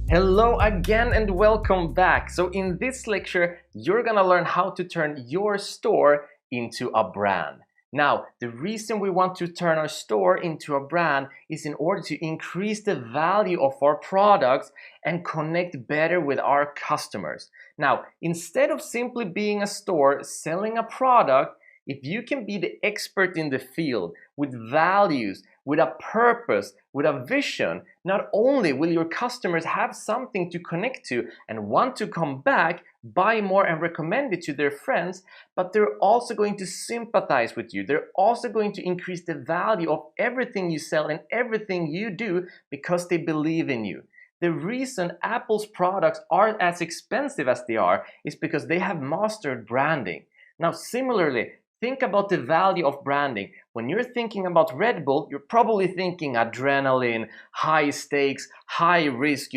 Hello again and welcome back. So in this lecture, you're gonna learn how to turn your store into a brand. Now, the reason we want to turn our store into a brand is in order to increase the value of our products and connect better with our customers. Now, instead of simply being a store selling a product, if you can be the expert in the field with values, with a purpose, with a vision, not only will your customers have something to connect to and want to come back, buy more and recommend it to their friends, but they're also going to sympathize with you. They're also going to increase the value of everything you sell and everything you do because they believe in you. The reason Apple's products aren't as expensive as they are is because they have mastered branding. Now, similarly, think about the value of branding. When you're thinking about Red Bull, you're probably thinking adrenaline, high stakes, high risk,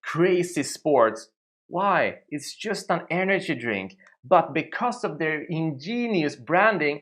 crazy sports. Why? It's just an energy drink. But because of their ingenious branding,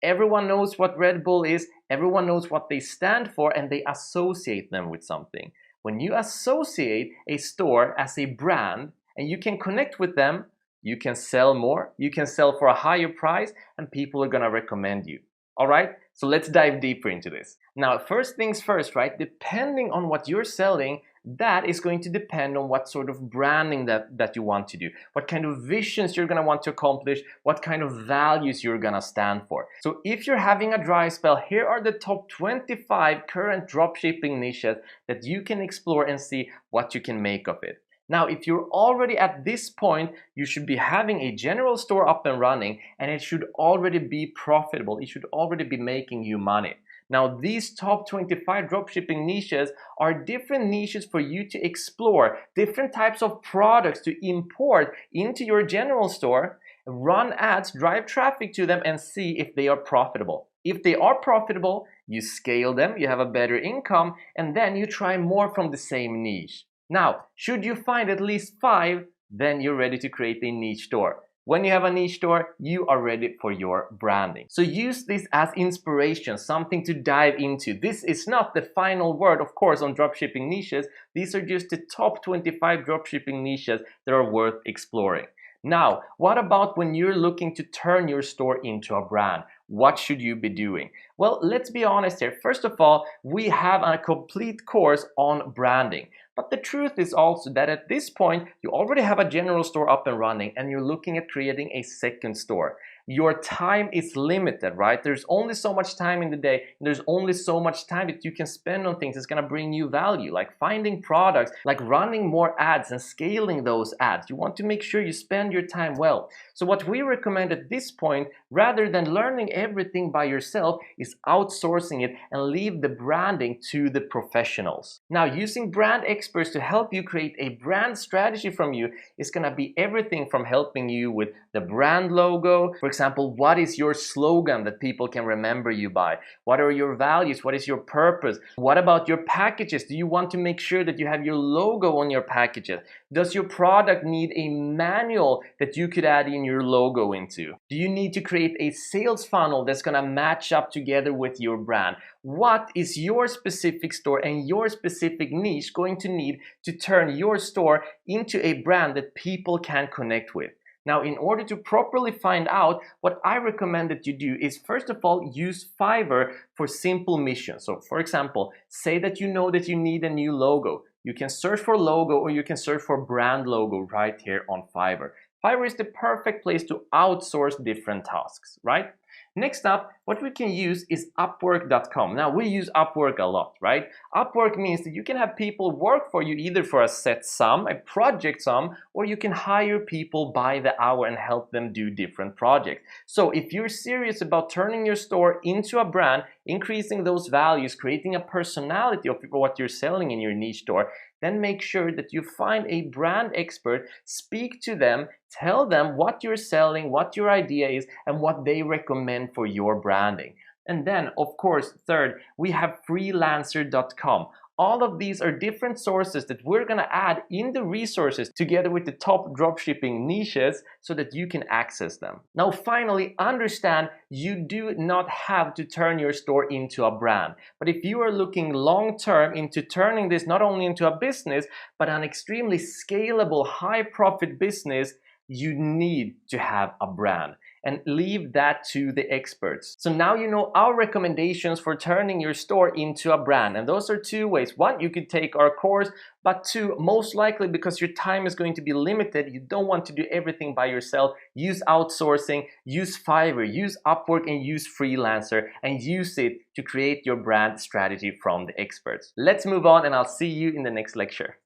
everyone knows what Red Bull is, everyone knows what they stand for, and they associate them with something. When you associate a store as a brand and you can connect with them, you can sell more, you can sell for a higher price, and people are gonna recommend you. All right, so let's dive deeper into this. Now, first things first, right? Depending on what you're selling, that is going to depend on what sort of branding that you want to do, what kind of visions you're gonna want to accomplish, what kind of values you're gonna stand for. So if you're having a dry spell, here are the top 25 current dropshipping niches that you can explore and see what you can make of it. Now, if you're already at this point, you should be having a general store up and running, and it should already be profitable. It should already be making you money. Now, these top 25 dropshipping niches are different niches for you to explore, different types of products to import into your general store, run ads, drive traffic to them, and see if they are profitable. If they are profitable, you scale them, you have a better income, and then you try more from the same niche. Now, should you find at least 5, then you're ready to create a niche store. When you have a niche store, you are ready for your branding. So use this as inspiration, something to dive into. This is not the final word, of course, on dropshipping niches. These are just the top 25 dropshipping niches that are worth exploring. Now, what about when you're looking to turn your store into a brand? What should you be doing? Well, let's be honest here. First of all, we have a complete course on branding. But the truth is also that at this point, you already have a general store up and running and you're looking at creating a second store. Your time is limited, right? There's only so much time in the day, and there's only so much time that you can spend on things that's gonna bring you value, like finding products, like running more ads and scaling those ads. You want to make sure you spend your time well. So what we recommend at this point, rather than learning everything by yourself, is outsourcing it and leave the branding to the professionals. Now, using brand experts to help you create a brand strategy from you is gonna be everything from helping you with the brand logo. For example, what is your slogan that people can remember you by? What are your values? What is your purpose? What about your packages? Do you want to make sure that you have your logo on your packages? Does your product need a manual that you could add in your logo into? Do you need to create a sales funnel that's gonna match up together with your brand? What is your specific store and your specific niche going to need to turn your store into a brand that people can connect with? Now, in order to properly find out, what I recommend that you do is, first of all, use Fiverr for simple missions. So, for example, say that you know that you need a new logo. You can search for logo or you can search for brand logo right here on Fiverr. Fiverr is the perfect place to outsource different tasks, right? Next up, what we can use is Upwork.com. Now, we use Upwork a lot, right? Upwork means that you can have people work for you either for a set sum, a project sum, or you can hire people by the hour and help them do different projects. So if you're serious about turning your store into a brand, increasing those values, creating a personality of what you're selling in your niche store, then make sure that you find a brand expert, speak to them, tell them what you're selling, what your idea is, and what they recommend for your branding. And then, of course, third, we have freelancer.com. all of these are different sources that we're gonna add in the resources together with the top dropshipping niches so that you can access them. Now finally, understand you do not have to turn your store into a brand. But if you are looking long-term into turning this not only into a business, but an extremely scalable, high-profit business, you need to have a brand, and leave that to the experts. So now you know our recommendations for turning your store into a brand, and those are two ways. One, you could take our course, but two, most likely because your time is going to be limited, you don't want to do everything by yourself, use outsourcing, use Fiverr, use Upwork, and use Freelancer, and use it to create your brand strategy from the experts. Let's move on, and I'll see you in the next lecture.